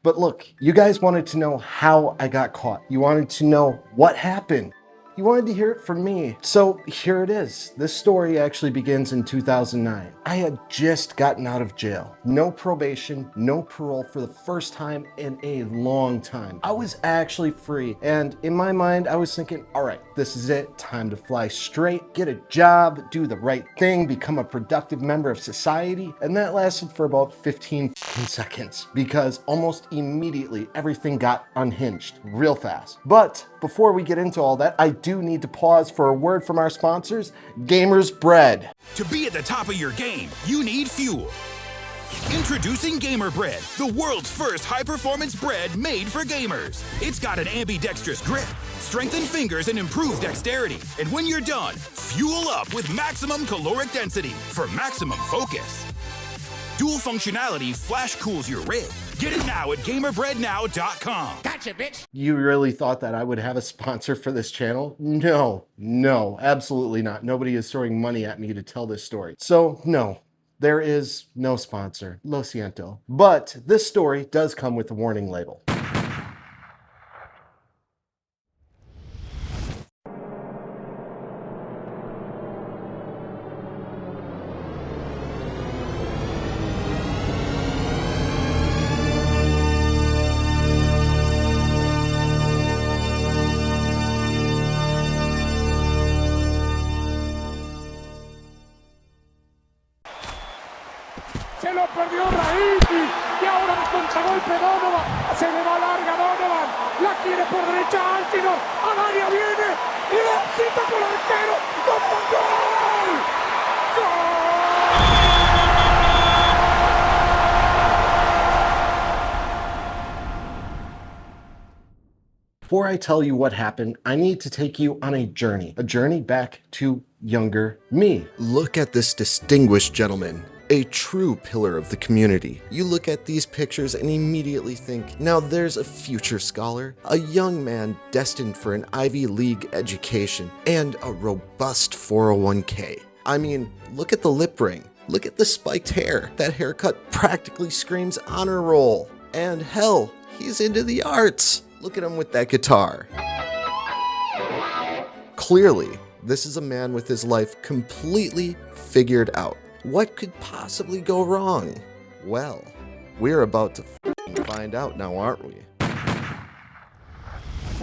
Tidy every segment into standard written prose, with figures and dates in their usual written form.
But look, you guys wanted to know how I got caught. You wanted to know what happened. You wanted to hear it from me. So here it is. This story actually begins in 2009. I had just gotten out of jail. No probation, no parole for the first time in a long time. I was actually free. And in my mind, I was thinking, all right, this is it. Time to fly straight, get a job, do the right thing, become a productive member of society. And that lasted for about 15 seconds because almost immediately everything got unhinged real fast. But before we get into all that, I do need to pause for a word from our sponsors, Gamers Bread. To be at the top of your game, you need fuel. Introducing Gamer Bread, the world's first high-performance bread made for gamers. It's got an ambidextrous grip, strengthened fingers, and improved dexterity. And when you're done, fuel up with maximum caloric density for maximum focus. Dual functionality flash cools your rig. Get it now at gamerbreadnow.com. Gotcha, bitch. You really thought that I would have a sponsor for this channel? No, absolutely not. Nobody is throwing money at me to tell this story. So no, there is no sponsor. Lo siento. But this story does come with a warning label. Se lo perdió Rahimi y ahora el contragolpe Donovan, se le va larga Donovan, la quiere por derecha Altidor, al área viene y la cita con el arquero, ¡gol! Before I tell you what happened, I need to take you on a journey back to younger me. Look at this distinguished gentleman. A true pillar of the community. You look at these pictures and immediately think, now there's a future scholar, a young man destined for an Ivy League education, and a robust 401k. I mean, look at the lip ring. Look at the spiked hair. That haircut practically screams honor roll. And hell, he's into the arts. Look at him with that guitar. Clearly, this is a man with his life completely figured out. What could possibly go wrong? Well, we're about to find out now, aren't we?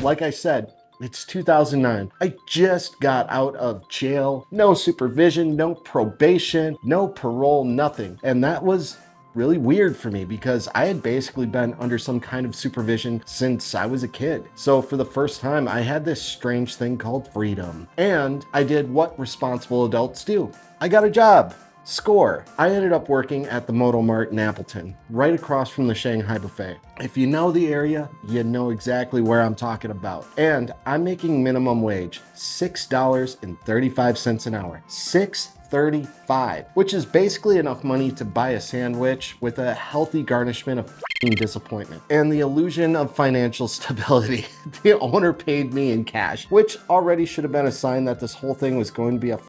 Like I said, it's 2009. I just got out of jail. No supervision, no probation, no parole, nothing. And that was really weird for me because I had basically been under some kind of supervision since I was a kid. So for the first time, I had this strange thing called freedom. And I did what responsible adults do. I got a job. Score. I ended up working at the Moto Mart in Appleton, right across from the Shanghai Buffet. If you know the area, you know exactly where I'm talking about. And I'm making minimum wage, $6.35 an hour. $6.35, which is basically enough money to buy a sandwich with a healthy garnishment of disappointment and the illusion of financial stability. The owner paid me in cash, which already should have been a sign that this whole thing was going to be a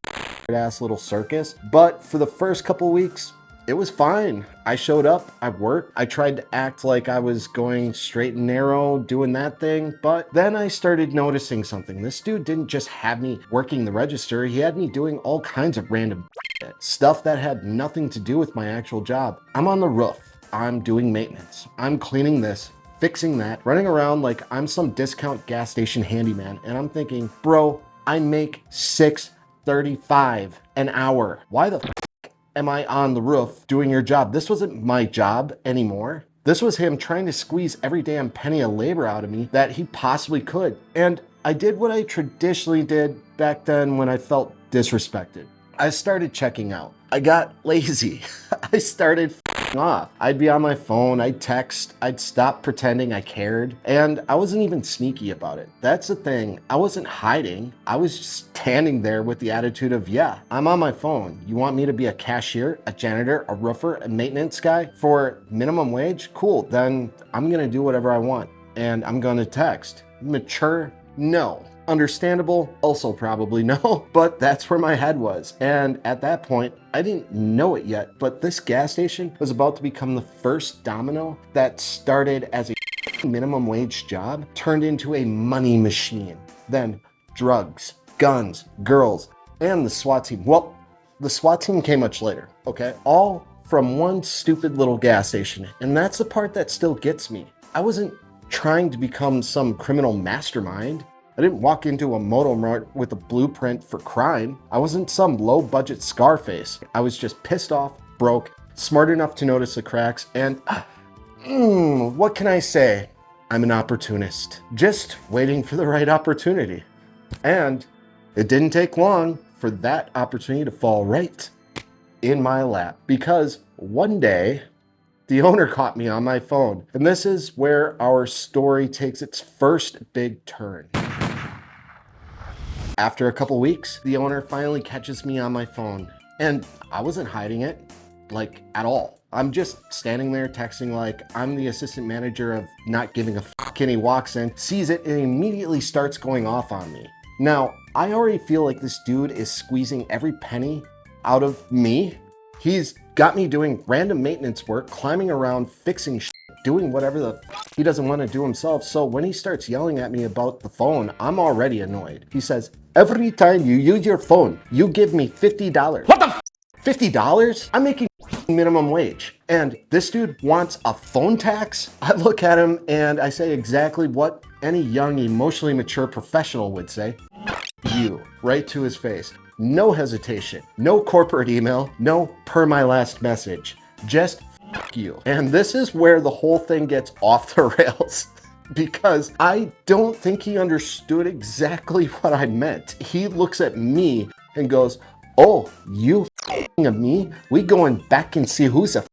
ass little circus. But for the first couple weeks, it was fine. I showed up, I worked, I tried to act like I was going straight and narrow, doing that thing, but then I started noticing something. This dude didn't just have me working the register, he had me doing all kinds of random stuff that had nothing to do with my actual job. I'm on the roof, I'm doing maintenance, I'm cleaning this, fixing that, running around like I'm some discount gas station handyman, and I'm thinking, bro, I make $6.35 an hour. Why the am I on the roof doing your job? This wasn't my job anymore. This was him trying to squeeze every damn penny of labor out of me that he possibly could. And I did what I traditionally did back then when I felt disrespected. I started checking out. I got lazy. I started off. I'd be on my phone, I'd text, I'd stop pretending I cared, and I wasn't even sneaky about it. That's the thing. I wasn't hiding. I was just standing there with the attitude of, yeah, I'm on my phone. You want me to be a cashier, a janitor, a roofer, a maintenance guy for minimum wage? Cool, then I'm gonna do whatever I want, and I'm gonna text. Mature? No. Understandable? Also probably no, but that's where my head was. And at that point, I didn't know it yet, but this gas station was about to become the first domino that started as a minimum wage job, turned into a money machine. Then drugs, guns, girls, and the SWAT team. Well, the SWAT team came much later, okay? All from one stupid little gas station. And that's the part that still gets me. I wasn't trying to become some criminal mastermind. I didn't walk into a moto mart with a blueprint for crime. I wasn't some low-budget Scarface. I was just pissed off, broke, smart enough to notice the cracks, and what can I say? I'm an opportunist, just waiting for the right opportunity. And it didn't take long for that opportunity to fall right in my lap, because one day, the owner caught me on my phone. And this is where our story takes its first big turn. After a couple weeks, the owner finally catches me on my phone. And I wasn't hiding it, like, at all. I'm just standing there texting like I'm the assistant manager of not giving a fuck, and he walks in, sees it, and immediately starts going off on me. Now, I already feel like this dude is squeezing every penny out of me. He's got me doing random maintenance work, climbing around, fixing shit, doing whatever the he doesn't want to do himself. So when he starts yelling at me about the phone, I'm already annoyed. He says, every time you use your phone, you give me $50. What the $50? I'm making minimum wage. And this dude wants a phone tax? I look at him and I say exactly what any young, emotionally mature professional would say. You, right to his face. No hesitation, no corporate email, no per my last message, just you. And this is where the whole thing gets off the rails, because I don't think he understood exactly what I meant. He looks at me and goes, oh, you of me? We going back and see who's a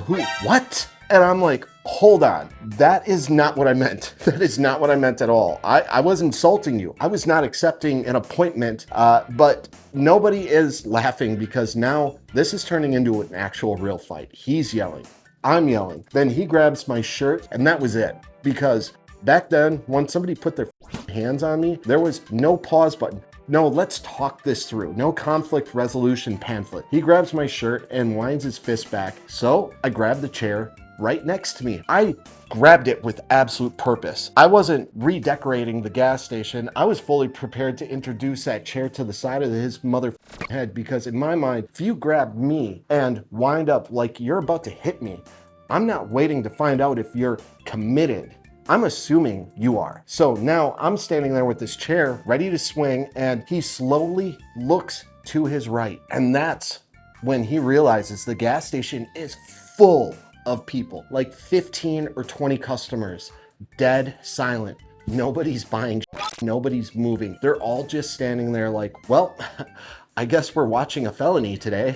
who? What? And I'm like, hold on, that is not what I meant. That is not what I meant at all. I was insulting you. I was not accepting an appointment, but nobody is laughing because now this is turning into an actual real fight. He's yelling, I'm yelling. Then he grabs my shirt and that was it. Because back then, when somebody put their hands on me, there was no pause button. No, let's talk this through. No conflict resolution pamphlet. He grabs my shirt and winds his fist back. So I grab the chair right next to me. I grabbed it with absolute purpose. I wasn't redecorating the gas station. I was fully prepared to introduce that chair to the side of his mother head, because in my mind, if you grab me and wind up like you're about to hit me, I'm not waiting to find out if you're committed. I'm assuming you are. So now I'm standing there with this chair ready to swing, and he slowly looks to his right. And that's when he realizes the gas station is full of people, like 15 or 20 customers, dead silent. Nobody's buying, nobody's moving. They're all just standing there like, well, I guess we're watching a felony today.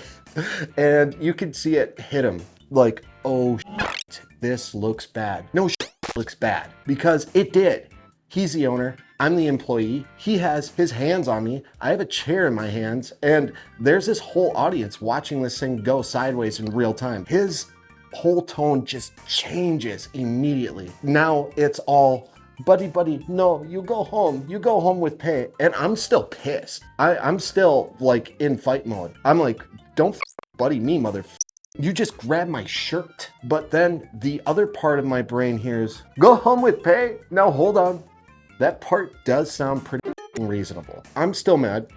And you could see it hit him like, oh, this looks bad. No, looks bad, because it did. He's the owner, I'm the employee. He has his hands on me. I have a chair in my hands, and there's this whole audience watching this thing go sideways in real time. His whole tone just changes immediately. Now it's all, buddy, no, you go home with pay. And I'm still pissed. I'm still like in fight mode. I'm like, don't buddy me, mother. You just grabbed my shirt. But then the other part of my brain hears, go home with pay? Now hold on. That part does sound pretty reasonable. I'm still mad,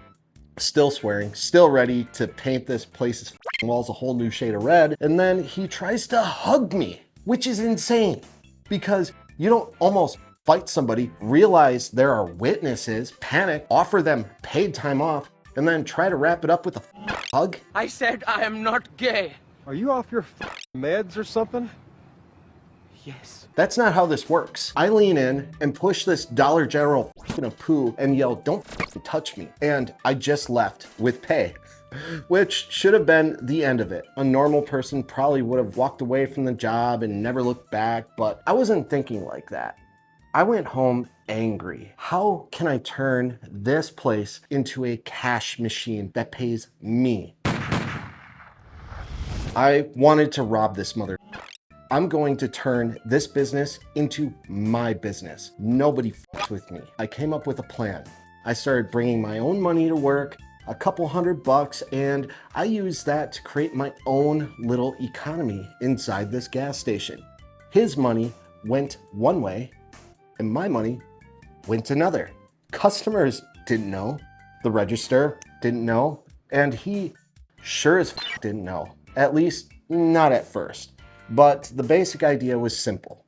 still swearing, still ready to paint this place's walls a whole new shade of red. And then he tries to hug me, which is insane, because you don't almost fight somebody, realize there are witnesses, panic, offer them paid time off, and then try to wrap it up with a hug. I said I am not gay. Are you off your meds or something? Yes. That's not how this works. I lean in and push this Dollar General poo and yell, don't touch me. And I just left with pay, which should have been the end of it. A normal person probably would have walked away from the job and never looked back, but I wasn't thinking like that. I went home angry. How can I turn this place into a cash machine that pays me? I wanted to rob this mother. I'm going to turn this business into my business. Nobody f***s with me. I came up with a plan. I started bringing my own money to work, a couple $100, and I used that to create my own little economy inside this gas station. His money went one way, and my money went another. Customers didn't know, the register didn't know, and he sure as didn't know, at least not at first. But the basic idea was simple.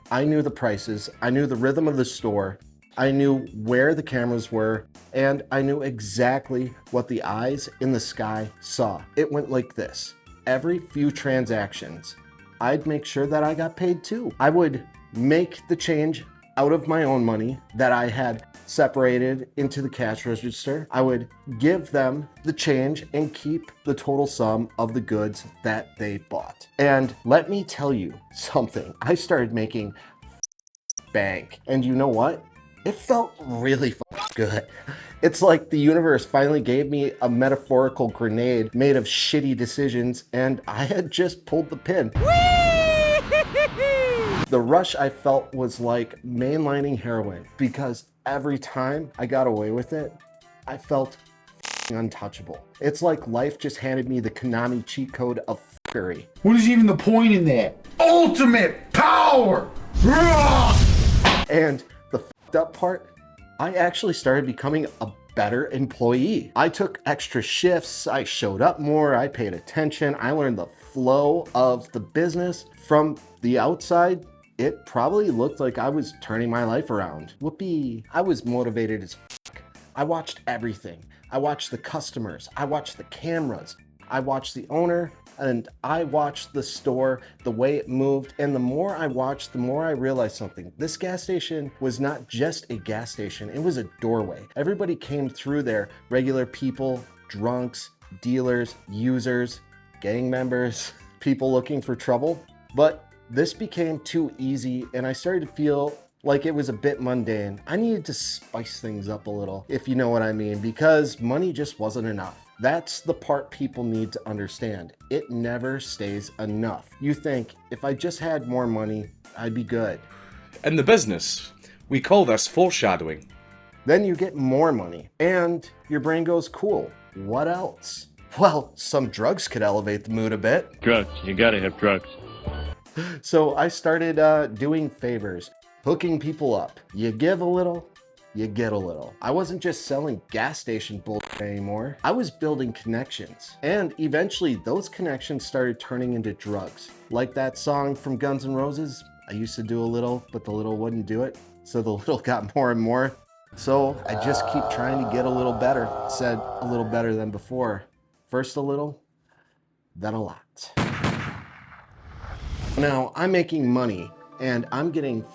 I knew the prices, I knew the rhythm of the store, I knew where the cameras were, and I knew exactly what the eyes in the sky saw. It went like this. Every few transactions, I'd make sure that I got paid too. I would make the change out of my own money that I had separated into the cash register. I would give them the change and keep the total sum of the goods that they bought. And let me tell you something. I started making bank. And you know what? It felt really good. It's like the universe finally gave me a metaphorical grenade made of shitty decisions, and I had just pulled the pin. The rush I felt was like mainlining heroin, because every time I got away with it, I felt untouchable. It's like life just handed me the Konami cheat code of fuckery. What is even the point in that? Ultimate power! And the fucked up part, I actually started becoming a better employee. I took extra shifts, I showed up more, I paid attention, I learned the flow of the business. From the outside, it probably looked like I was turning my life around. Whoopee. I was motivated as fuck. I watched everything. I watched the customers, I watched the cameras, I watched the owner, and I watched the store, the way it moved. And the more I watched, the more I realized something. This gas station was not just a gas station, it was a doorway. Everybody came through there, regular people, drunks, dealers, users, gang members, people looking for trouble. But this became too easy, and I started to feel like it was a bit mundane. I needed to spice things up a little, if you know what I mean, because money just wasn't enough. That's the part people need to understand. It never stays enough. You think, if I just had more money, I'd be good. In the business, we call this foreshadowing. Then you get more money, and your brain goes, cool, what else? Well, some drugs could elevate the mood a bit. Drugs, you gotta have drugs. So I started doing favors, hooking people up. You give a little, you get a little. I wasn't just selling gas station bullshit anymore. I was building connections. And eventually those connections started turning into drugs. Like that song from Guns N' Roses, I used to do a little, but the little wouldn't do it. So the little got more and more. So I just keep trying to get a little better. Said a little better than before. First a little, then a lot. Now I'm making money and I'm getting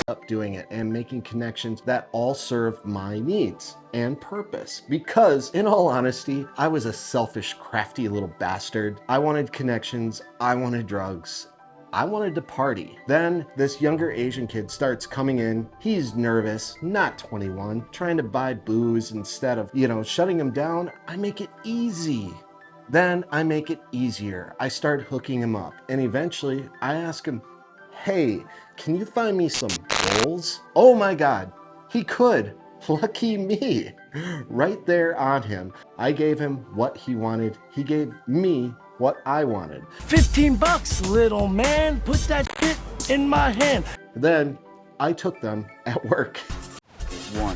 up doing it and making connections that all serve my needs and purpose. Because in all honesty, I was a selfish, crafty little bastard. I wanted connections, I wanted drugs, I wanted to party. Then this younger Asian kid starts coming in. He's nervous, not 21, trying to buy booze. Instead of, shutting him down, I make it easy. Then I make it easier. I start hooking him up. And eventually I ask him, hey, can you find me some bowls? Oh my God, he could. Lucky me. Right there on him. I gave him what he wanted. He gave me what I wanted. $15, little man. Put that shit in my hand. Then I took them at work. One.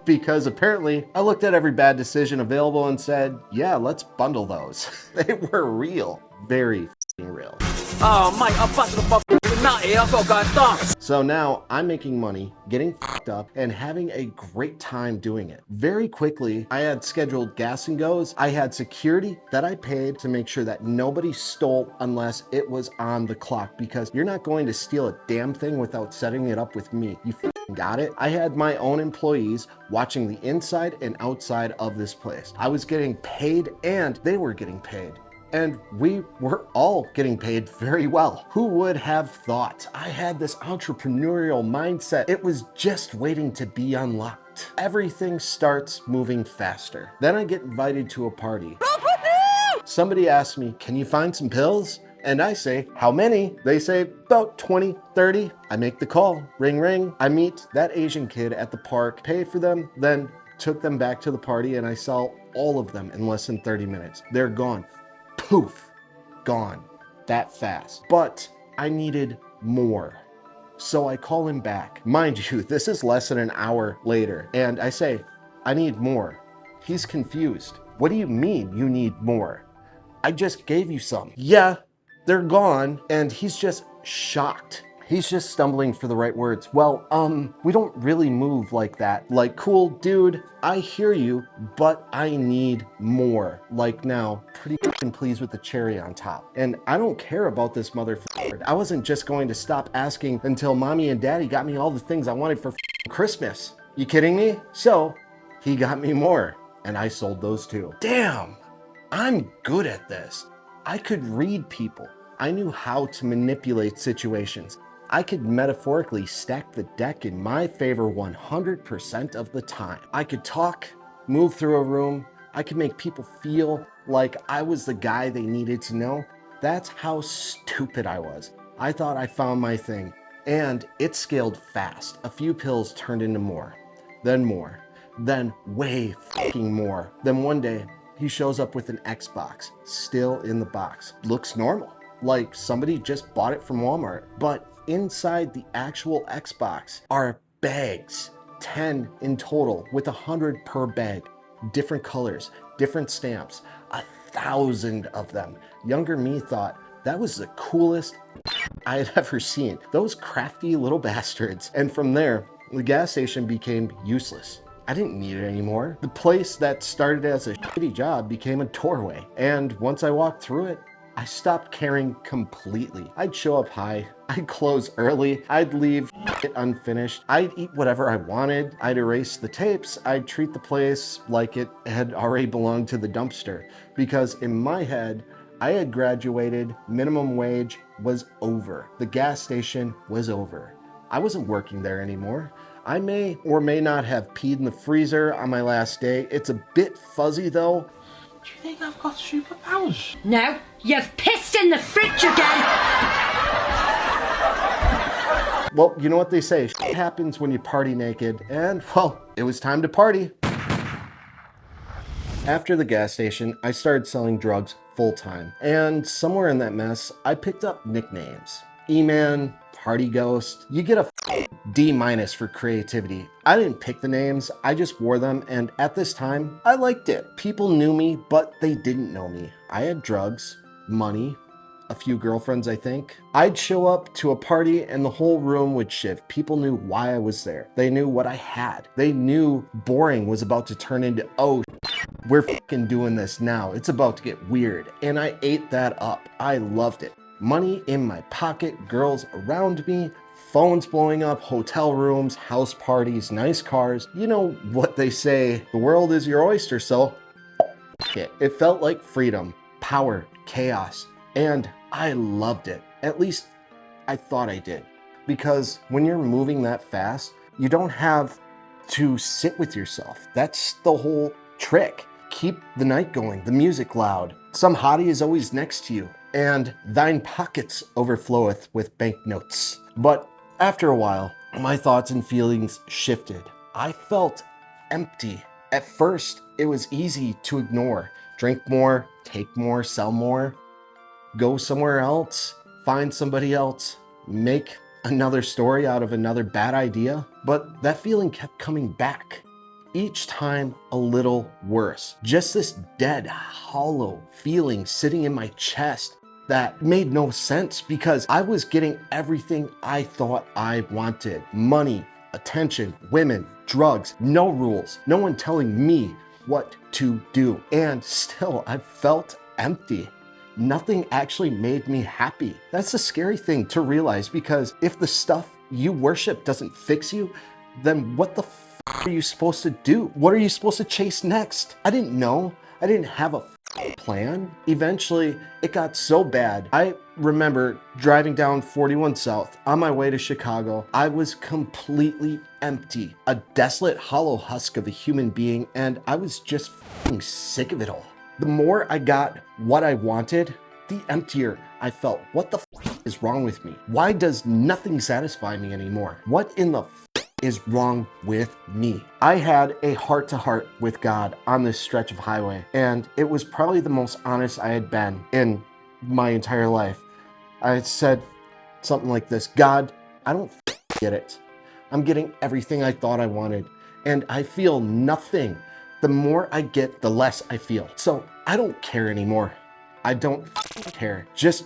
Because apparently I looked at every bad decision available and said, yeah, let's bundle those. They were real. Very f***ing real. Oh, mate, I'm busting the fuck nut here. I've got to go and dance. So now I'm making money, getting f***ed up, and having a great time doing it. Very quickly, I had scheduled gas and goes. I had security that I paid to make sure that nobody stole unless it was on the clock, because you're not going to steal a damn thing without setting it up with me. You f***ing got it? I had my own employees watching the inside and outside of this place. I was getting paid and they were getting paid. And we were all getting paid very well. Who would have thought? I had this entrepreneurial mindset. It was just waiting to be unlocked. Everything starts moving faster. Then I get invited to a party. Somebody asked me, can you find some pills? And I say, how many? They say, about 20, 30. I make the call, ring, ring. I meet that Asian kid at the park, pay for them, then took them back to the party, and I sell all of them in less than 30 minutes. They're gone. Poof, gone. That fast. But I needed more. So I call him back. Mind you, this is less than an hour later. And I say, I need more. He's confused. What do you mean you need more? I just gave you some. Yeah, they're gone. And he's just shocked. He's just stumbling for the right words. Well, we don't really move like that. Like, cool, dude, I hear you, but I need more. Like now, pretty fucking pleased with the cherry on top. And I don't care about this motherfucker. I wasn't just going to stop asking until mommy and daddy got me all the things I wanted for Christmas. You kidding me? So he got me more, and I sold those too. Damn, I'm good at this. I could read people. I knew how to manipulate situations. I could metaphorically stack the deck in my favor 100% of the time. I could talk, move through a room. I could make people feel like I was the guy they needed to know. That's how stupid I was. I thought I found my thing, and it scaled fast. A few pills turned into more, then way fucking more. Then one day, he shows up with an Xbox, still in the box. Looks normal, like somebody just bought it from Walmart. But inside the actual Xbox are bags, 10 in total, with 100 per bag. Different colors, different stamps, 1,000 of them. Younger me thought that was the coolest I had ever seen. Those crafty little bastards. And from there, the gas station became useless. I didn't need it anymore. The place that started as a shitty job became a doorway. And once I walked through it, I stopped caring completely. I'd show up high, I'd close early, I'd leave shit unfinished, I'd eat whatever I wanted, I'd erase the tapes, I'd treat the place like it had already belonged to the dumpster. Because in my head, I had graduated, minimum wage was over. The gas station was over. I wasn't working there anymore. I may or may not have peed in the freezer on my last day. It's a bit fuzzy though. Do you think I've got superpowers? No, you've pissed in the fridge again! Well, you know what they say, shit happens when you party naked, and well, it was time to party. After the gas station, I started selling drugs full-time, and somewhere in that mess, I picked up nicknames. E-Man, Party Ghost. You get a D- for creativity. I didn't pick the names, I just wore them, and at this time, I liked it. People knew me, but they didn't know me. I had drugs, money, a few girlfriends, I think. I'd show up to a party and the whole room would shift. People knew why I was there. They knew what I had. They knew boring was about to turn into, oh, we're fucking doing this now. It's about to get weird. And I ate that up. I loved it. Money in my pocket, girls around me, phones blowing up, hotel rooms, house parties, nice cars. You know what they say, the world is your oyster, so it felt like freedom, power, chaos, and I loved it. At least I thought I did. Because when you're moving that fast, you don't have to sit with yourself. That's the whole trick. Keep the night going, the music loud. Some hottie is always next to you, and thine pockets overfloweth with banknotes. But after a while, my thoughts and feelings shifted. I felt empty. At first, it was easy to ignore. Drink more, take more, sell more, go somewhere else, find somebody else, make another story out of another bad idea. But that feeling kept coming back. Each time a little worse. Just this dead, hollow feeling sitting in my chest that made no sense because I was getting everything I thought I wanted. Money, attention, women, drugs, no rules, no one telling me what to do. And still, I felt empty. Nothing actually made me happy. That's a scary thing to realize because if the stuff you worship doesn't fix you, then what the are you supposed to do? What are you supposed to chase next? I didn't know. I didn't have a plan. Eventually, it got so bad. I remember driving down 41 South on my way to Chicago. I was completely empty, a desolate, hollow husk of a human being, and I was just sick of it all. The more I got what I wanted, the emptier I felt. What the is wrong with me? Why does nothing satisfy me anymore? What in the is wrong with me? I had a heart-to-heart with God on this stretch of highway, and it was probably the most honest I had been in my entire life. I said something like this: God, I don't get it. I'm getting everything I thought I wanted, and I feel nothing. The more I get, the less I feel. So I don't care anymore. I don't care. Just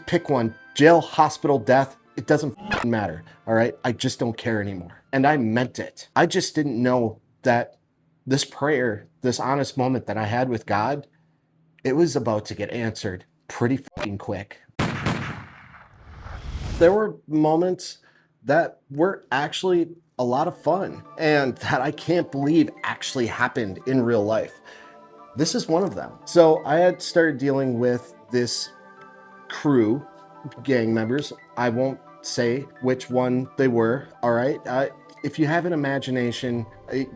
pick one. Jail, hospital, death. It doesn't matter, all right? I just don't care anymore. And I meant it. I just didn't know that this prayer, this honest moment that I had with God, it was about to get answered pretty quick. There were moments that were actually a lot of fun and that I can't believe actually happened in real life. This is one of them. So I had started dealing with this crew, gang members. I won't say which one they were, all right? If you have an imagination,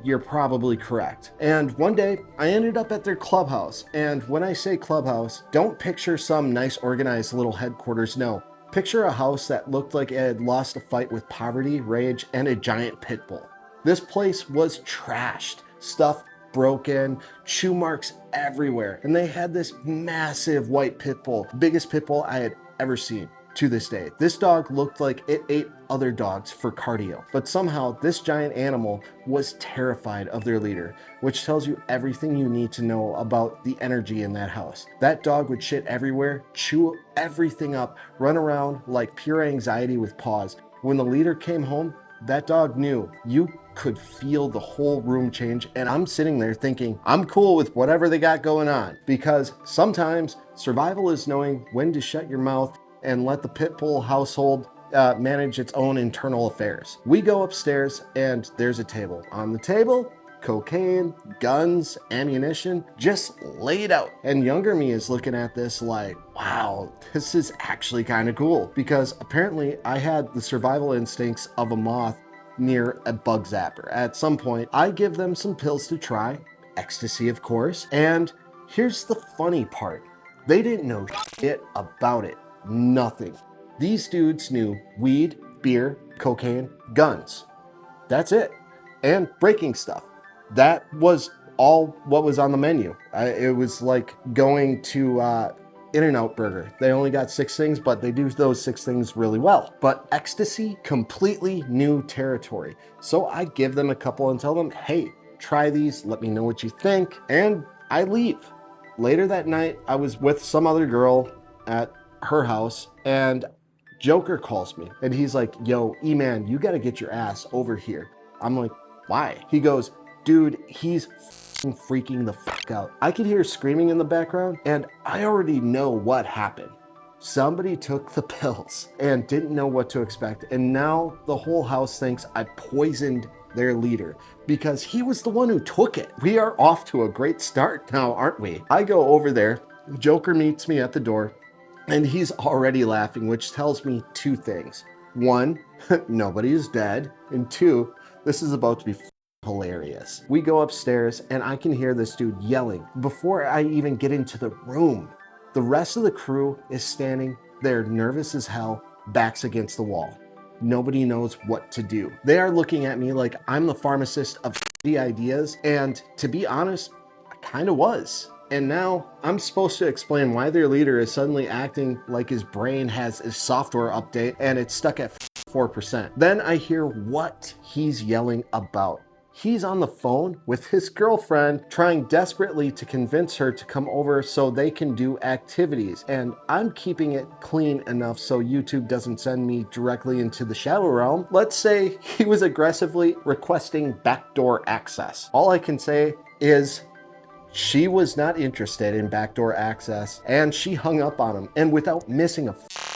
you're probably correct. And one day I ended up at their clubhouse. And when I say clubhouse, don't picture some nice organized little headquarters, no. Picture a house that looked like it had lost a fight with poverty, rage, and a giant pit bull. This place was trashed, stuff broken, chew marks everywhere. And they had this massive white pit bull, biggest pit bull I had ever seen to this day. This dog looked like it ate other dogs for cardio, but somehow this giant animal was terrified of their leader, which tells you everything you need to know about the energy in that house. That dog would shit everywhere, chew everything up, run around like pure anxiety with paws. When the leader came home, that dog knew. You could feel the whole room change, and I'm sitting there thinking, I'm cool with whatever they got going on, because sometimes survival is knowing when to shut your mouth and let the pit bull household manage its own internal affairs. We go upstairs and there's a table. On the table, cocaine, guns, ammunition, just laid out. And younger me is looking at this like, wow, this is actually kind of cool, because apparently I had the survival instincts of a moth near a bug zapper. At some point, I give them some pills to try, ecstasy of course, and here's the funny part. They didn't know shit about it. Nothing. These dudes knew weed, beer, cocaine, guns. That's it. And breaking stuff. That was all what was on the menu. It was like going to In-N-Out Burger. They only got 6 things, but they do those 6 things really well. But ecstasy, completely new territory. So I give them a couple and tell them, hey, try these, let me know what you think, and I leave. Later that night, I was with some other girl at her house, and Joker calls me, and he's like, yo, E-Man, you gotta get your ass over here. I'm like, why? He goes, dude, he's freaking the fuck out. I could hear screaming in the background, and I already know what happened. Somebody took the pills and didn't know what to expect, and now the whole house thinks I poisoned their leader because he was the one who took it. We are off to a great start now, aren't we? I go over there, Joker meets me at the door, and he's already laughing, which tells me 2 things. 1, nobody is dead, and 2, this is about to be hilarious. We go upstairs and I can hear this dude yelling before I even get into the room. The rest of the crew is standing there nervous as hell, backs against the wall. Nobody knows what to do. They are looking at me like I'm the pharmacist of shitty ideas, and to be honest, I kind of was. And now I'm supposed to explain why their leader is suddenly acting like his brain has a software update and it's stuck at 4%. Then I hear what he's yelling about. He's on the phone with his girlfriend, trying desperately to convince her to come over so they can do activities. And I'm keeping it clean enough so YouTube doesn't send me directly into the shadow realm. Let's say he was aggressively requesting backdoor access. All I can say is she was not interested in backdoor access, and she hung up on him. And without missing a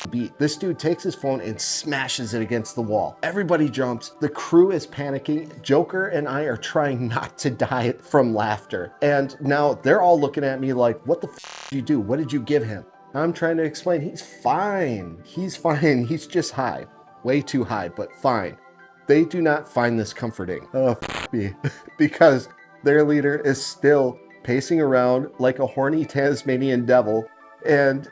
beat, this dude takes his phone and smashes it against the wall. Everybody jumps. The crew is panicking. Joker and I are trying not to die from laughter. And now they're all looking at me like, what the did you do? What did you give him? I'm trying to explain. He's fine. He's fine. He's just high. Way too high, but fine. They do not find this comforting. Oh, me. Because their leader is still pacing around like a horny Tasmanian devil and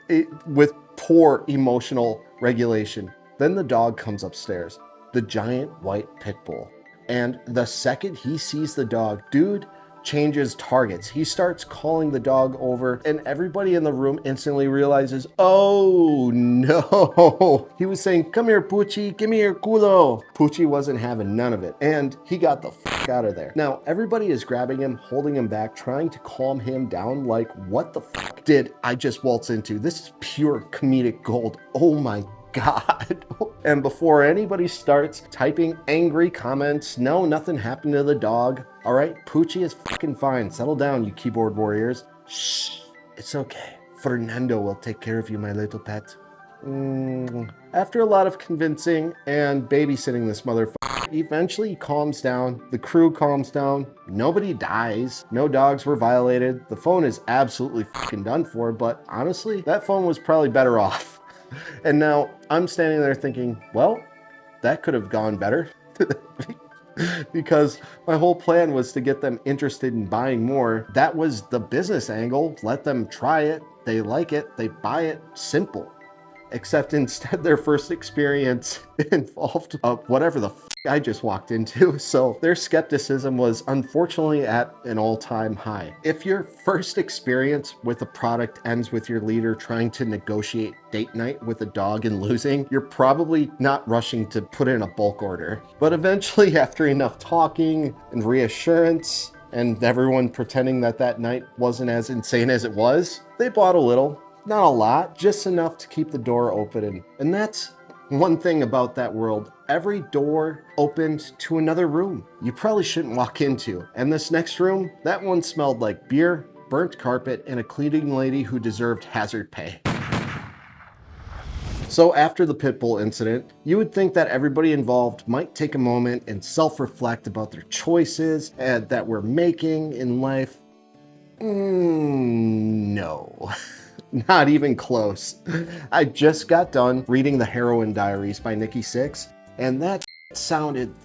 with poor emotional regulation. Then the dog comes upstairs, the giant white pit bull. And the second he sees the dog, dude changes targets. He starts calling the dog over, and everybody in the room instantly realizes, oh no. He was saying, come here, Poochie, give me your culo. Poochie wasn't having none of it, and he got the fuck out of there. Now, everybody is grabbing him, holding him back, trying to calm him down, like, what the fuck did I just waltz into? This is pure comedic gold. Oh my God. And before anybody starts typing angry comments, no, nothing happened to the dog. All right, Poochie is fucking fine. Settle down, you keyboard warriors. Shh, it's okay. Fernando will take care of you, my little pet. After a lot of convincing and babysitting this motherfucker, eventually he calms down. The crew calms down. Nobody dies. No dogs were violated. The phone is absolutely fucking done for, but honestly, that phone was probably better off. And now I'm standing there thinking, well, that could have gone better. Because my whole plan was to get them interested in buying more. That was the business angle. Let them try it. They like it. They buy it. Simple. Except instead their first experience involved whatever the f I just walked into. So their skepticism was unfortunately at an all-time high. If your first experience with a product ends with your leader trying to negotiate date night with a dog and losing, you're probably not rushing to put in a bulk order. But eventually, after enough talking and reassurance, and everyone pretending that that night wasn't as insane as it was, they bought a little. Not a lot, just enough to keep the door open. And that's one thing about that world. Every door opened to another room you probably shouldn't walk into. And this next room, that one smelled like beer, burnt carpet, and a cleaning lady who deserved hazard pay. So after the pit bull incident, you would think that everybody involved might take a moment and self-reflect about their choices that we're making in life. No. Not even close. I just got done reading The Heroin Diaries by Nikki Sixx, and that sounded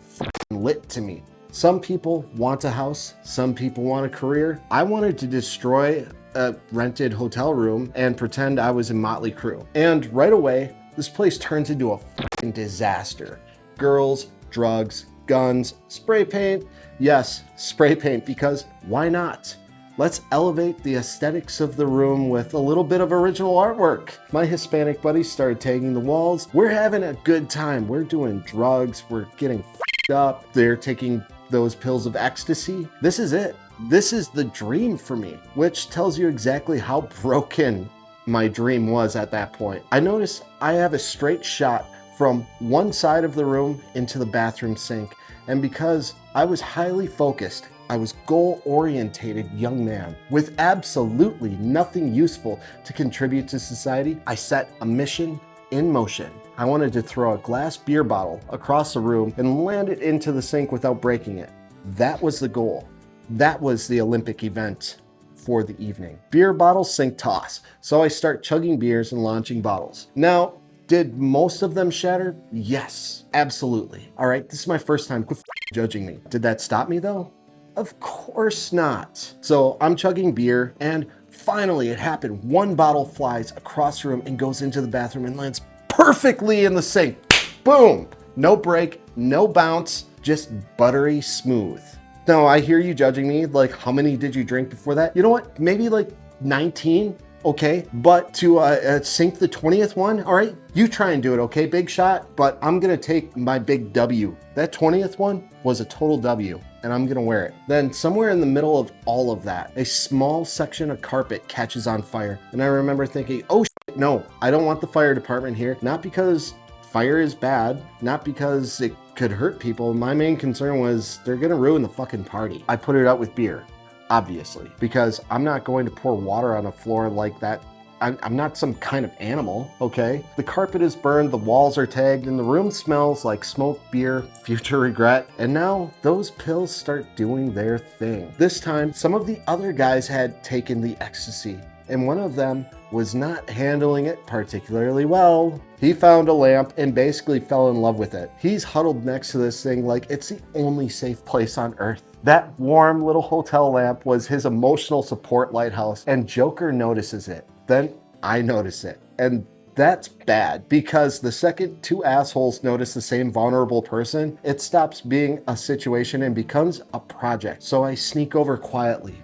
lit to me. Some people want a house, some people want a career. I wanted to destroy a rented hotel room and pretend I was in Motley Crue. And right away, this place turns into a fucking disaster. Girls, drugs, guns, spray paint. Yes, spray paint, because why not? Let's elevate the aesthetics of the room with a little bit of original artwork. My Hispanic buddies started tagging the walls. We're having a good time. We're doing drugs. We're getting f***ed up. They're taking those pills of ecstasy. This is it. This is the dream for me, which tells you exactly how broken my dream was at that point. I noticed I have a straight shot from one side of the room into the bathroom sink. And because I was highly focused, I was goal-orientated young man with absolutely nothing useful to contribute to society, I set a mission in motion. I wanted to throw a glass beer bottle across the room and land it into the sink without breaking it. That was the goal. That was the Olympic event for the evening. Beer bottle sink toss. So I start chugging beers and launching bottles. Now, did most of them shatter? Yes, absolutely. All right, this is my first time. Quit judging me. Did that stop me though? Of course not. So I'm chugging beer, and finally it happened. One bottle flies across the room and goes into the bathroom and lands perfectly in the sink. Boom! No break, no bounce, just buttery smooth. Now I hear you judging me, like, how many did you drink before that? You know what? Maybe like 19. Okay, but to sink the 20th one, all right, you try and do it, okay, big shot, but I'm gonna take my big W. That 20th one was a total W, and I'm gonna wear it. Then somewhere in the middle of all of that, a small section of carpet catches on fire, and I remember thinking, oh shit, no, I don't want the fire department here, not because fire is bad, not because it could hurt people. My main concern was they're gonna ruin the fucking party. I put it out with beer. Obviously, because I'm not going to pour water on a floor like that. I'm not some kind of animal, okay? The carpet is burned, the walls are tagged, and the room smells like smoke, beer, future regret. And now those pills start doing their thing. This time, some of the other guys had taken the ecstasy, and one of them was not handling it particularly well. He found a lamp and basically fell in love with it. He's huddled next to this thing like it's the only safe place on earth. That warm little hotel lamp was his emotional support lighthouse, and Joker notices it. Then I notice it. And that's bad, because the second two assholes notice the same vulnerable person, it stops being a situation and becomes a project. So I sneak over quietly,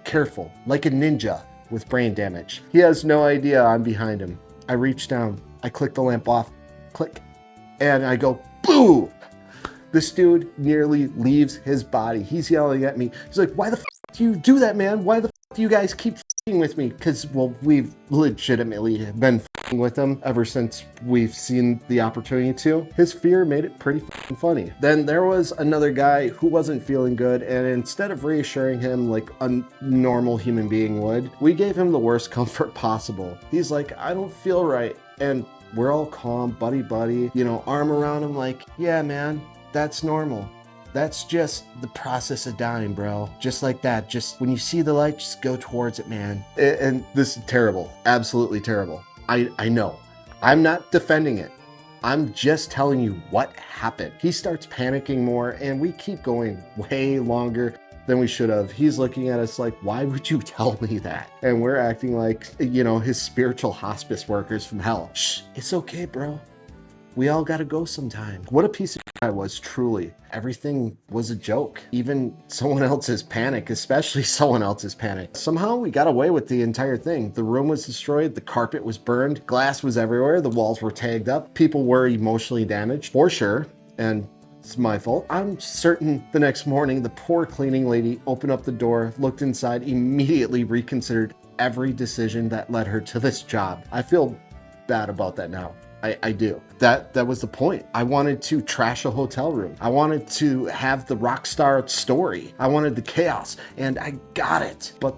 careful, like a ninja with brain damage. He has no idea I'm behind him. I reach down, I click the lamp off, click, and I go, boo! This dude nearly leaves his body. He's yelling at me. He's like, why the f do you do that, man? Why the f do you guys keep f***ing with me? Because, well, we've legitimately been f***ing with him ever since we've seen the opportunity to. His fear made it pretty f***ing funny. Then there was another guy who wasn't feeling good, and instead of reassuring him like a normal human being would, we gave him the worst comfort possible. He's like, I don't feel right. And we're all calm, buddy, you know, arm around him like, yeah, man, that's normal. That's just the process of dying, bro. Just like that. Just when you see the light, just go towards it, man. And this is terrible. Absolutely terrible. I know. I'm not defending it. I'm just telling you what happened. He starts panicking more, and we keep going way longer than we should have. He's looking at us like, why would you tell me that? And we're acting like, you know, his spiritual hospice workers from hell. Shh, it's okay, bro. We all gotta go sometime. What a piece of shit I was, truly. Everything was a joke. Even someone else's panic, especially someone else's panic. Somehow we got away with the entire thing. The room was destroyed, the carpet was burned, glass was everywhere, the walls were tagged up, people were emotionally damaged, for sure, and it's my fault. I'm certain the next morning, the poor cleaning lady opened up the door, looked inside, immediately reconsidered every decision that led her to this job. I feel bad about that now. I do. That was the point. I wanted to trash a hotel room. I wanted to have the rock star story. I wanted the chaos, and I got it. But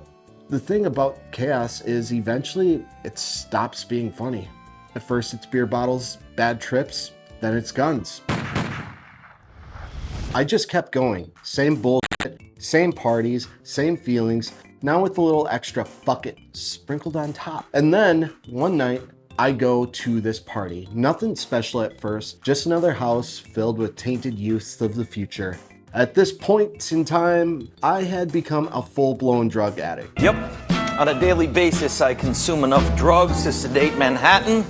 the thing about chaos is eventually it stops being funny. At first it's beer bottles, bad trips, then it's guns. I just kept going. Same bullshit, same parties, same feelings, now with a little extra fuck it sprinkled on top. And then one night, I go to this party. Nothing special at first, just another house filled with tainted youths of the future. At this point in time, I had become a full-blown drug addict. Yep. On a daily basis, I consume enough drugs to sedate Manhattan,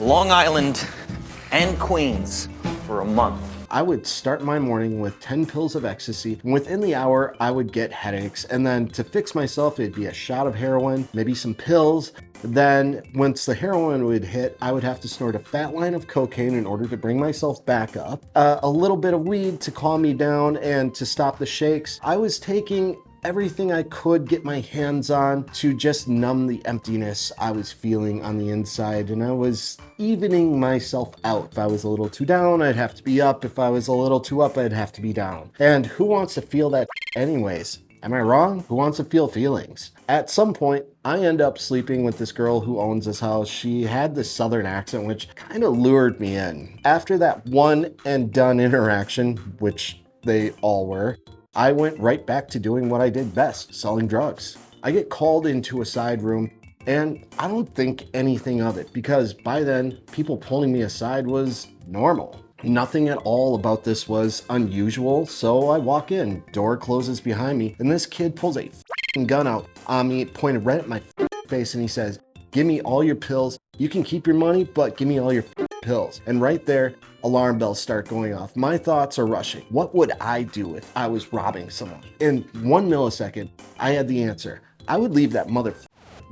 Long Island, and Queens for a month. I would start my morning with 10 pills of ecstasy, and within the hour, I would get headaches. And then to fix myself, it'd be a shot of heroin, maybe some pills. Then once the heroin would hit, I would have to snort a fat line of cocaine in order to bring myself back up. A little bit of weed to calm me down and to stop the shakes. I was taking everything I could get my hands on to just numb the emptiness I was feeling on the inside, and I was evening myself out. If I was a little too down, I'd have to be up. If I was a little too up, I'd have to be down. And who wants to feel that anyways? Am I wrong? Who wants to feel feelings? At some point, I end up sleeping with this girl who owns this house. She had this southern accent, which kind of lured me in. After that one and done interaction, which they all were, I went right back to doing what I did best, selling drugs. I get called into a side room, and I don't think anything of it, because by then, people pulling me aside was normal. Nothing at all about this was unusual, so I walk in, door closes behind me, and this kid pulls a f***ing gun out on me, pointed right at my face, and he says, give me all your pills. You can keep your money, but give me all your pills. And right there, alarm bells start going off. My thoughts are rushing. What would I do if I was robbing someone? In 1 millisecond, I had the answer. I would leave that mother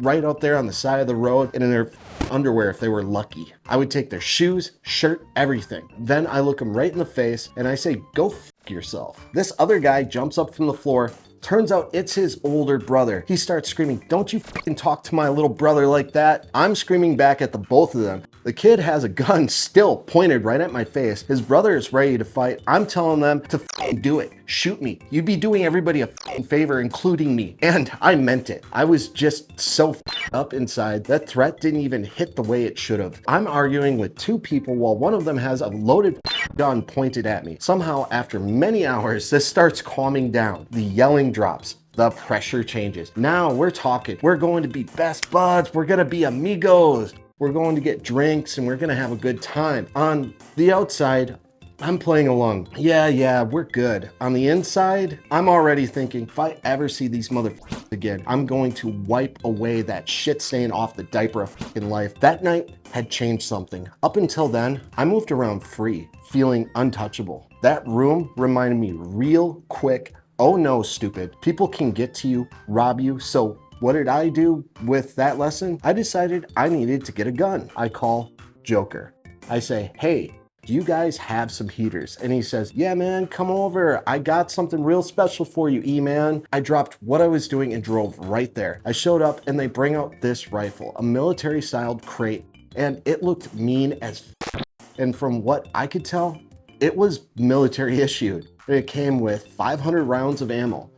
right out there on the side of the road and in their underwear if they were lucky. I would take their shoes, shirt, everything. Then I look them right in the face and I say, go f yourself. This other guy jumps up from the floor. Turns out it's his older brother. He starts screaming, don't you f***ing talk to my little brother like that. I'm screaming back at the both of them. The kid has a gun still pointed right at my face. His brother is ready to fight. I'm telling them to f***ing do it. Shoot me. You'd be doing everybody a f***ing favor, including me. And I meant it. I was just so f***ed up inside. That threat didn't even hit the way it should have. I'm arguing with two people while one of them has a loaded gun pointed at me. Somehow, after many hours, this starts calming down. The yelling drops. The pressure changes. Now we're talking. We're going to be best buds. We're going to be amigos. We're going to get drinks and we're going to have a good time. On the outside, I'm playing along. Yeah, we're good. On the inside, I'm already thinking, if I ever see these motherfuckers again, I'm going to wipe away that shit stain off the diaper of fucking life. That night had changed something. Up until then, I moved around free, feeling untouchable. That room reminded me real quick, oh no, stupid. People can get to you, rob you, so what did I do with that lesson? I decided I needed to get a gun. I call Joker. I say, hey, do you guys have some heaters? And he says, yeah, man, come over. I got something real special for you, E-man. I dropped what I was doing and drove right there. I showed up and they bring out this rifle, a military-styled crate, and it looked mean as f. And from what I could tell, it was military issued. And it came with 500 rounds of ammo.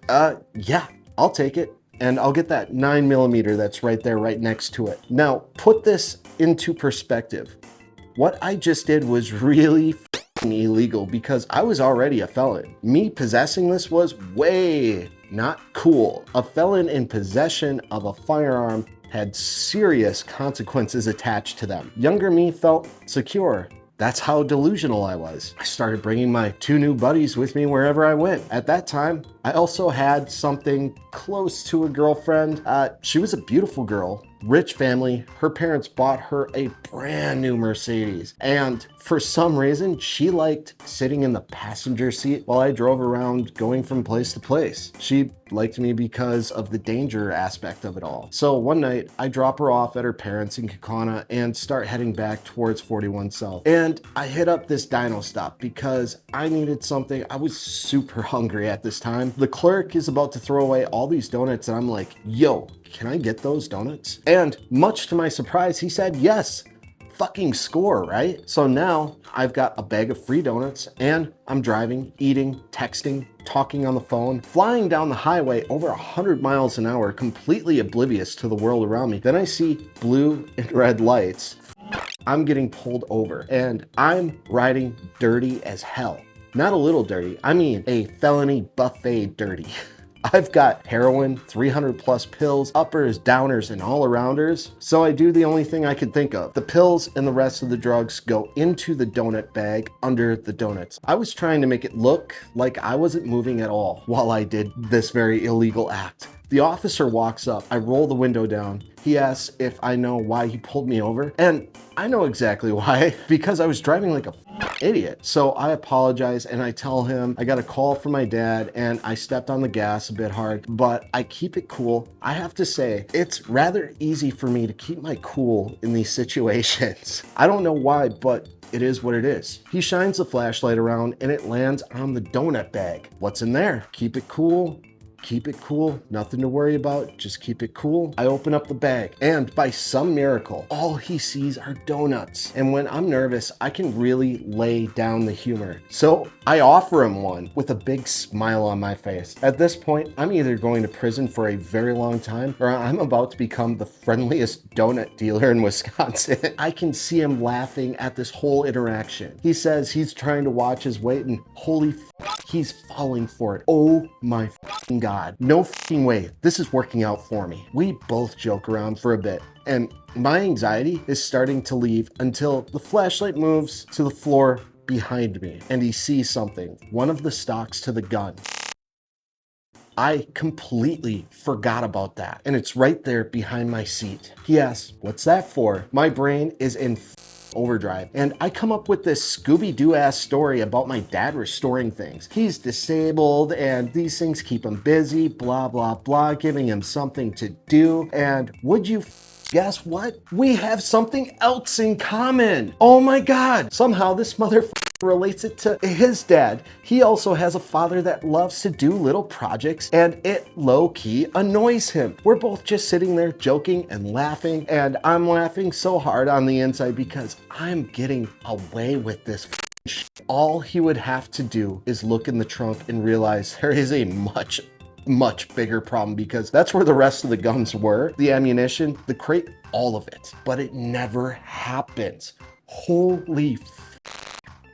Yeah, I'll take it. And I'll get that 9mm that's right there, right next to it. Now, put this into perspective. What I just did was really illegal because I was already a felon. Me possessing this was way not cool. A felon in possession of a firearm had serious consequences attached to them. Younger me felt secure. That's how delusional I was. I started bringing my 2 new buddies with me wherever I went. At that time, I also had something close to a girlfriend. She was a beautiful girl, rich family. Her parents bought her a brand new Mercedes. And for some reason, she liked sitting in the passenger seat while I drove around going from place to place. She liked me because of the danger aspect of it all. So one night, I drop her off at her parents in Kaukauna and start heading back towards 41 South. And I hit up this dino stop because I needed something. I was super hungry at this time. The clerk is about to throw away all these donuts and I'm like, yo, can I get those donuts? And much to my surprise, he said yes. Fucking score, right? So now I've got a bag of free donuts and I'm driving, eating, texting, talking on the phone, flying down the highway over 100 miles an hour, completely oblivious to the world around me. Then I see blue and red lights. I'm getting pulled over and I'm riding dirty as hell. Not a little dirty, I mean a felony buffet dirty. I've got heroin, 300 plus pills, uppers, downers, and all arounders. So I do the only thing I could think of. The pills and the rest of the drugs go into the donut bag under the donuts. I was trying to make it look like I wasn't moving at all while I did this very illegal act. The officer walks up, I roll the window down. He asks if I know why he pulled me over. And I know exactly why, because I was driving like a idiot. So I apologize and I tell him I got a call from my dad and I stepped on the gas a bit hard, but I keep it cool. I have to say, it's rather easy for me to keep my cool in these situations. I don't know why, but it is what it is. He shines the flashlight around and it lands on the donut bag. What's in there? Keep it cool. Keep it cool, nothing to worry about, just keep it cool. I open up the bag and by some miracle, all he sees are donuts. And when I'm nervous, I can really lay down the humor. So I offer him one with a big smile on my face. At this point, I'm either going to prison for a very long time or I'm about to become the friendliest donut dealer in Wisconsin. I can see him laughing at this whole interaction. He says he's trying to watch his weight and holy he's falling for it. Oh my God. No way. This is working out for me. We both joke around for a bit and my anxiety is starting to leave until the flashlight moves to the floor behind me and he sees something, one of the stocks to the gun. I completely forgot about that and it's right there behind my seat. He asks, what's that for? My brain is in overdrive and I come up with this Scooby-Doo ass story about my dad restoring things. He's disabled and these things keep him busy, blah blah blah, giving him something to do. And would you guess what? We have something else in common. Oh my God, somehow this motherfucker relates it to his dad. He also has a father that loves to do little projects and it low-key annoys him. We're both just sitting there joking and laughing and I'm laughing so hard on the inside because I'm getting away with this shit. All he would have to do is look in the trunk and realize there is a much bigger problem because that's where the rest of the guns were, the ammunition, the crate, all of it. But it never happens. Holy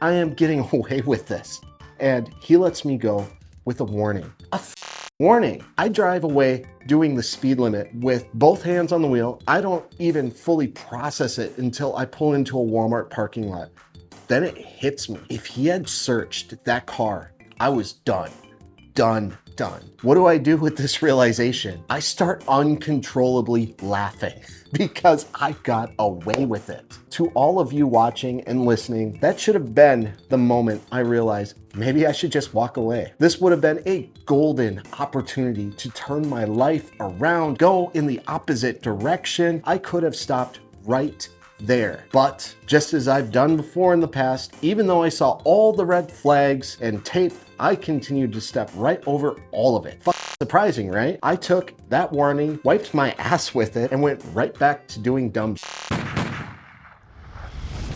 I am getting away with this. And he lets me go with a warning. A warning. I drive away doing the speed limit with both hands on the wheel. I don't even fully process it until I pull into a Walmart parking lot. Then it hits me. If he had searched that car, I was done. Done. What do I do with this realization? I start uncontrollably laughing because I got away with it. To all of you watching and listening, that should have been the moment I realized maybe I should just walk away. This would have been a golden opportunity to turn my life around, go in the opposite direction. I could have stopped right there. But just as I've done before in the past, even though I saw all the red flags and tape, I continued to step right over all of it. Surprising, right? I took that warning, wiped my ass with it, and went right back to doing dumb shit.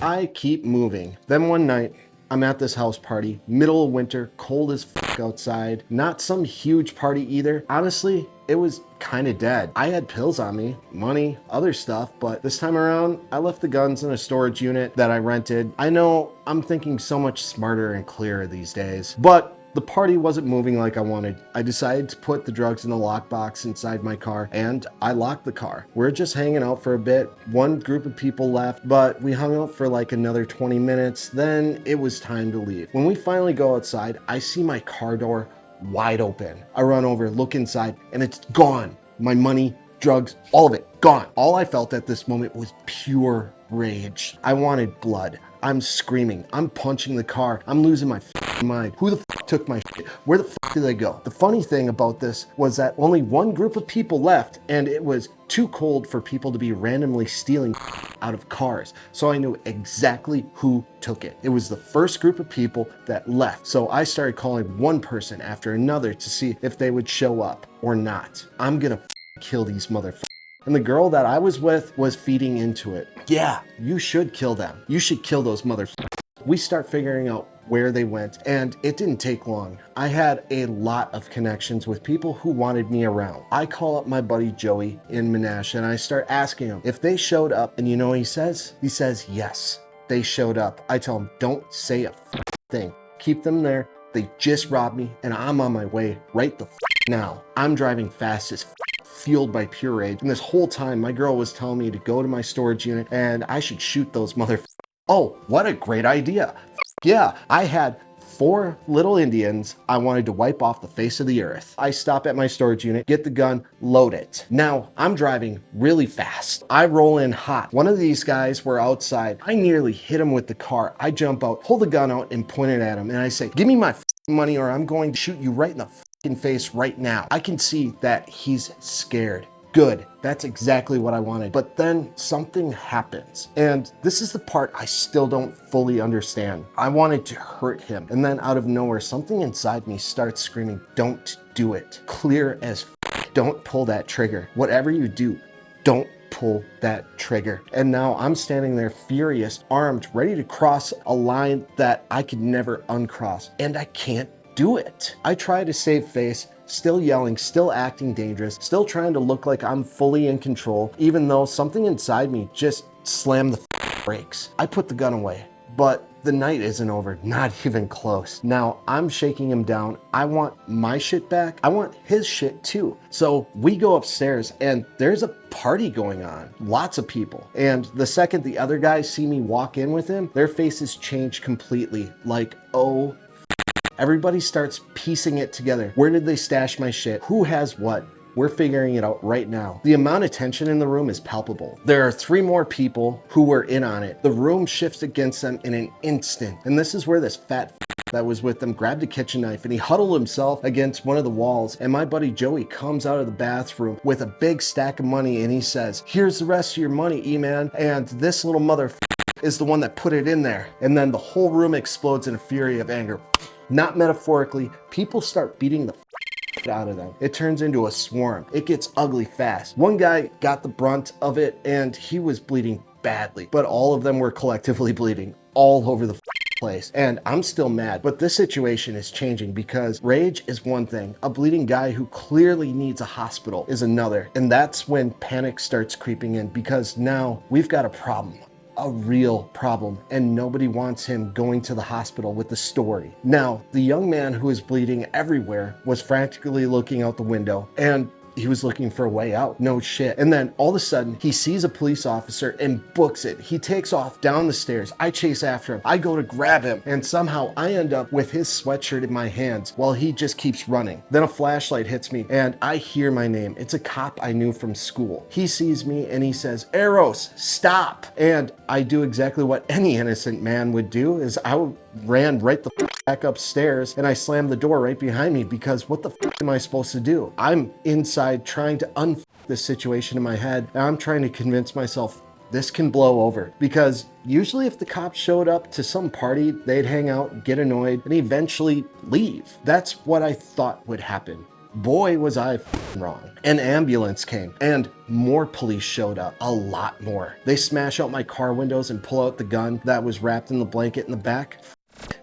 I keep moving. Then one night, I'm at this house party, middle of winter, cold as outside. Not some huge party either. Honestly, it was kind of dead. I had pills on me, money, other stuff, but this time around, I left the guns in a storage unit that I rented. I know I'm thinking so much smarter and clearer these days, but the party wasn't moving like I wanted. I decided to put the drugs in the lockbox inside my car, and I locked the car. We're just hanging out for a bit. One group of people left, but we hung out for like another 20 minutes. Then it was time to leave. When we finally go outside, I see my car door wide open. I run over, look inside, and it's gone. My money, drugs, all of it, gone. All I felt at this moment was pure rage. I wanted blood. I'm screaming. I'm punching the car. I'm losing my mind. Who the took my shit? Where the did they go? The funny thing about this was that only one group of people left, and it was too cold for people to be randomly stealing out of cars. So I knew exactly who took it. It was the first group of people that left. So I started calling one person after another to see if they would show up or not. I'm gonna kill these motherfuckers. And the girl that I was with was feeding into it. Yeah, you should kill them. You should kill those motherfuckers. We start figuring out where they went, and it didn't take long. I had a lot of connections with people who wanted me around. I call up my buddy Joey in Menasha, and I start asking him if they showed up, and you know what he says? He says, yes, they showed up. I tell him, don't say a thing. Keep them there. They just robbed me, and I'm on my way right the now. I'm driving fast as fueled by pure rage, and this whole time, my girl was telling me to go to my storage unit, and I should shoot those motherfuckers. Oh, what a great idea. Yeah, I had 4 little Indians I wanted to wipe off the face of the earth. I stop at my storage unit, get the gun, load it. Now, I'm driving really fast. I roll in hot. One of these guys were outside. I nearly hit him with the car. I jump out, pull the gun out, and point it at him. And I say, give me my money or I'm going to shoot you right in the face right now. I can see that he's scared. Good. That's exactly what I wanted. But then something happens. And this is the part I still don't fully understand. I wanted to hurt him. And then out of nowhere, something inside me starts screaming, don't do it. Clear as don't pull that trigger. Whatever you do, don't pull that trigger. And now I'm standing there furious, armed, ready to cross a line that I could never uncross. And I can't do it. I try to save face, still yelling, still acting dangerous, still trying to look like I'm fully in control, even though something inside me just slammed the brakes. I put the gun away, but the night isn't over, not even close. Now I'm shaking him down. I want my shit back. I want his shit too. So we go upstairs and there's a party going on. Lots of people. And the second the other guys see me walk in with him, their faces change completely. Like, oh, everybody starts piecing it together. Where did they stash my shit? Who has what? We're figuring it out right now. The amount of tension in the room is palpable. There are 3 more people who were in on it. The room shifts against them in an instant. And this is where this fat that was with them grabbed a kitchen knife and he huddled himself against one of the walls. And my buddy Joey comes out of the bathroom with a big stack of money and he says, here's the rest of your money, E-Man. And this little mother is the one that put it in there. And then the whole room explodes in a fury of anger. Not metaphorically, people start beating the out of them. It turns into a swarm. It gets ugly fast. One guy got the brunt of it and he was bleeding badly, but all of them were collectively bleeding all over the place. And I'm still mad, but this situation is changing because rage is one thing. A bleeding guy who clearly needs a hospital is another. And that's when panic starts creeping in because now we've got a problem. A real problem, and nobody wants him going to the hospital with the story. Now, the young man who is bleeding everywhere was frantically looking out the window, and he was looking for a way out. No shit. And then all of a sudden, he sees a police officer and books it. He takes off down the stairs. I chase after him. I go to grab him, and somehow I end up with his sweatshirt in my hands while he just keeps running. Then a flashlight hits me, and I hear my name. It's a cop I knew from school. He sees me, and he says, "Eros, stop!" And I do exactly what any innocent man would do, is I ran right the back upstairs, and I slammed the door right behind me, because what the am I supposed to do? I'm inside trying to this situation in my head, and I'm trying to convince myself this can blow over, because usually if the cops showed up to some party, they'd hang out, get annoyed, and eventually leave. That's what I thought would happen. Boy, was I wrong. An ambulance came, and more police showed up, a lot more. They smash out my car windows and pull out the gun that was wrapped in the blanket in the back.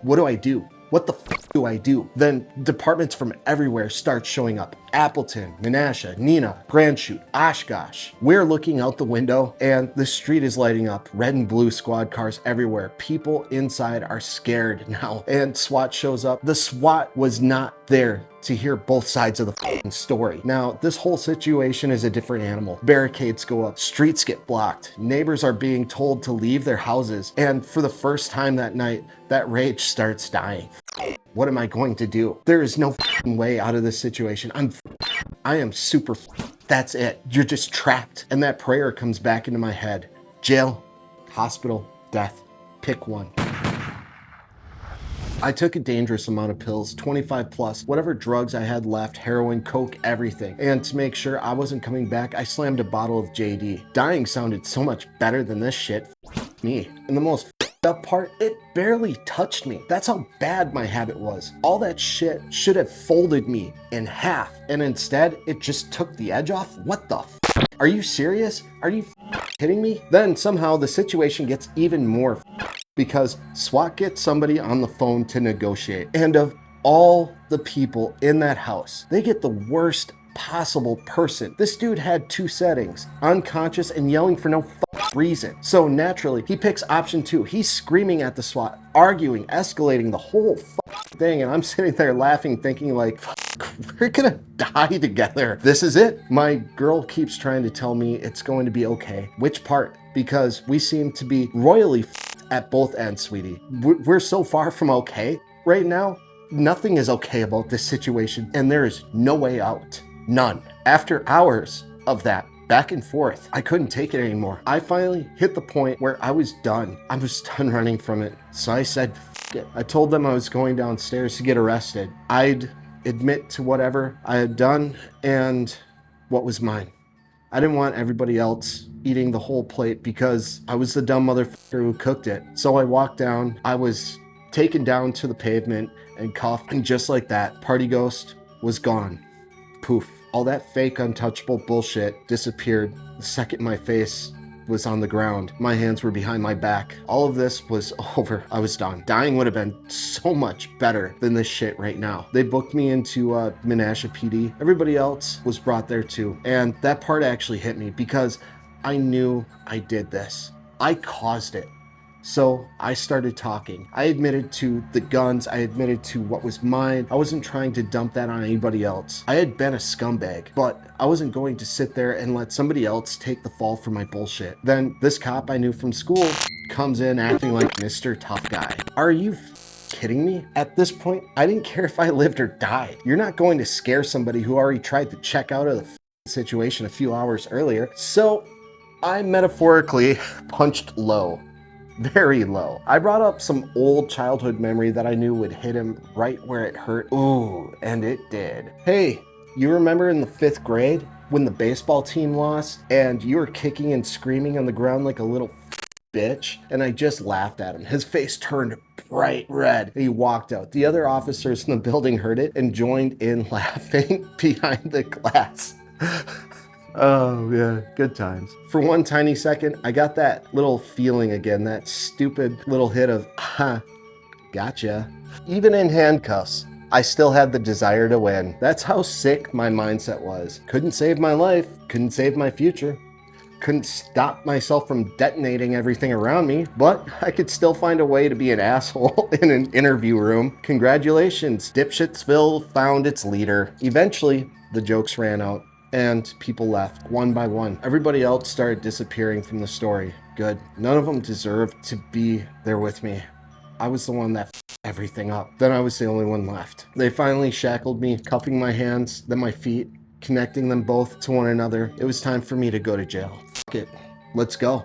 What do? What the do I do? Then departments from everywhere start showing up. Appleton, Menasha, Nina, Grand Chute, Oshkosh. We're looking out the window, and the street is lighting up. Red and blue squad cars everywhere. People inside are scared now, and SWAT shows up. The SWAT was not there to hear both sides of the story. Now, this whole situation is a different animal. Barricades go up, streets get blocked, neighbors are being told to leave their houses, and for the first time that night, that rage starts dying. What am I going to do? There is no way out of this situation. I am super. That's it. You're just trapped. And that prayer comes back into my head. Jail, hospital, death. Pick one. I took a dangerous amount of pills, 25 plus, whatever drugs I had left, heroin, coke, everything. And to make sure I wasn't coming back, I slammed a bottle of JD. Dying sounded so much better than this shit. Me. And the most up part, it barely touched me. That's how bad my habit was. All that shit should have folded me in half, and instead it just took the edge off. What the Are you serious? Are you kidding me? Then somehow the situation gets even more because SWAT gets somebody on the phone to negotiate, and of all the people in that house, they get the worst possible person. This dude had two settings, unconscious and yelling for no reason. So naturally, he picks option 2. He's screaming at the SWAT, arguing, escalating the whole thing, and I'm sitting there laughing, thinking like, we're gonna die together. This is it. My girl keeps trying to tell me it's going to be okay. Which part? Because we seem to be royally at both ends, sweetie. We're so far from okay right now. Nothing is okay about this situation, and there is no way out. None. After hours of that back and forth, I couldn't take it anymore. I finally hit the point where I was done. I was done running from it. So I said, F it. I told them I was going downstairs to get arrested. I'd admit to whatever I had done and what was mine. I didn't want everybody else eating the whole plate because I was the dumb motherfucker who cooked it. So I walked down. I was taken down to the pavement and cuffed, and just like that, Party Ghost was gone. Poof. All that fake untouchable bullshit disappeared the second my face was on the ground. My hands were behind my back. All of this was over. I was done. Dying would have been so much better than this shit right now. They booked me into Menasha PD. Everybody else was brought there too. And that part actually hit me because I knew I did this. I caused it. So I started talking. I admitted to the guns. I admitted to what was mine. I wasn't trying to dump that on anybody else. I had been a scumbag, but I wasn't going to sit there and let somebody else take the fall for my bullshit. Then this cop I knew from school comes in acting like Mr. Tough Guy. Are you kidding me? At this point, I didn't care if I lived or died. You're not going to scare somebody who already tried to check out of the situation a few hours earlier. So I metaphorically punched low. Very low. I brought up some old childhood memory that I knew would hit him right where it hurt. Ooh, and it did. Hey, you remember in the 5th grade when the baseball team lost and you were kicking and screaming on the ground like a little bitch? And I just laughed at him. His face turned bright red and he walked out. The other officers in the building heard it and joined in laughing behind the glass. Oh yeah, good times. For one tiny second, I got that little feeling again, that stupid little hit of, gotcha. Even in handcuffs, I still had the desire to win. That's how sick my mindset was. Couldn't save my life, couldn't save my future. Couldn't stop myself from detonating everything around me, but I could still find a way to be an asshole in an interview room. Congratulations, Dipshitsville found its leader. Eventually, the jokes ran out. And people left one by one. Everybody else started disappearing from the story. Good. None of them deserved to be there with me. I was the one that f***ed everything up. Then I was the only one left. They finally shackled me, cuffing my hands, then my feet, connecting them both to one another. It was time for me to go to jail. Fuck it. Let's go.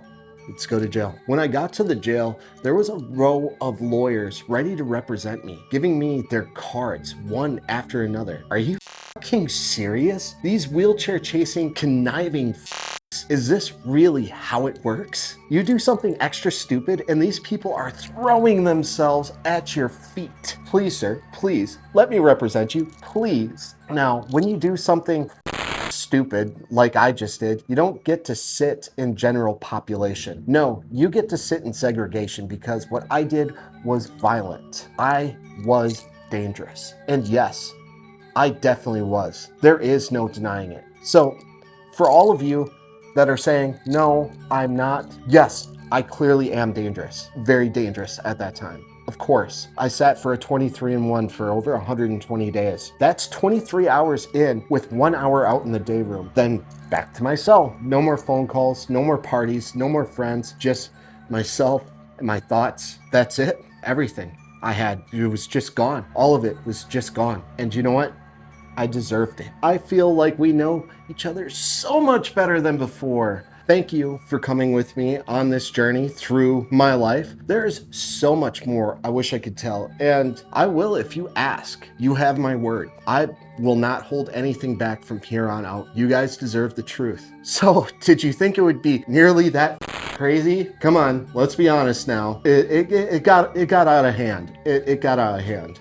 Let's go to jail. When I got to the jail, there was a row of lawyers ready to represent me, giving me their cards one after another. Are you fucking serious? These wheelchair chasing, conniving is this really how it works? You do something extra stupid and these people are throwing themselves at your feet. Please, sir, please, let me represent you, please. Now, when you do something stupid like I just did, you don't get to sit in general population. No, you get to sit in segregation because what I did was violent. I was dangerous. And yes, I definitely was. There is no denying it. So for all of you that are saying, no, I'm not. Yes, I clearly am dangerous. Very dangerous at that time. Of course, I sat for a 23-1 for over 120 days. That's 23 hours in with 1 hour out in the day room. Then back to my cell. No more phone calls, no more parties, no more friends, just myself and my thoughts. That's it. Everything I had, it was just gone. All of it was just gone. And you know what? I deserved it. I feel like we know each other so much better than before. Thank you for coming with me on this journey through my life. There's so much more I wish I could tell, and I will if you ask. You have my word. I will not hold anything back from here on out. You guys deserve the truth. So, did you think it would be nearly that crazy? Come on, let's be honest now. It got out of hand. It got out of hand.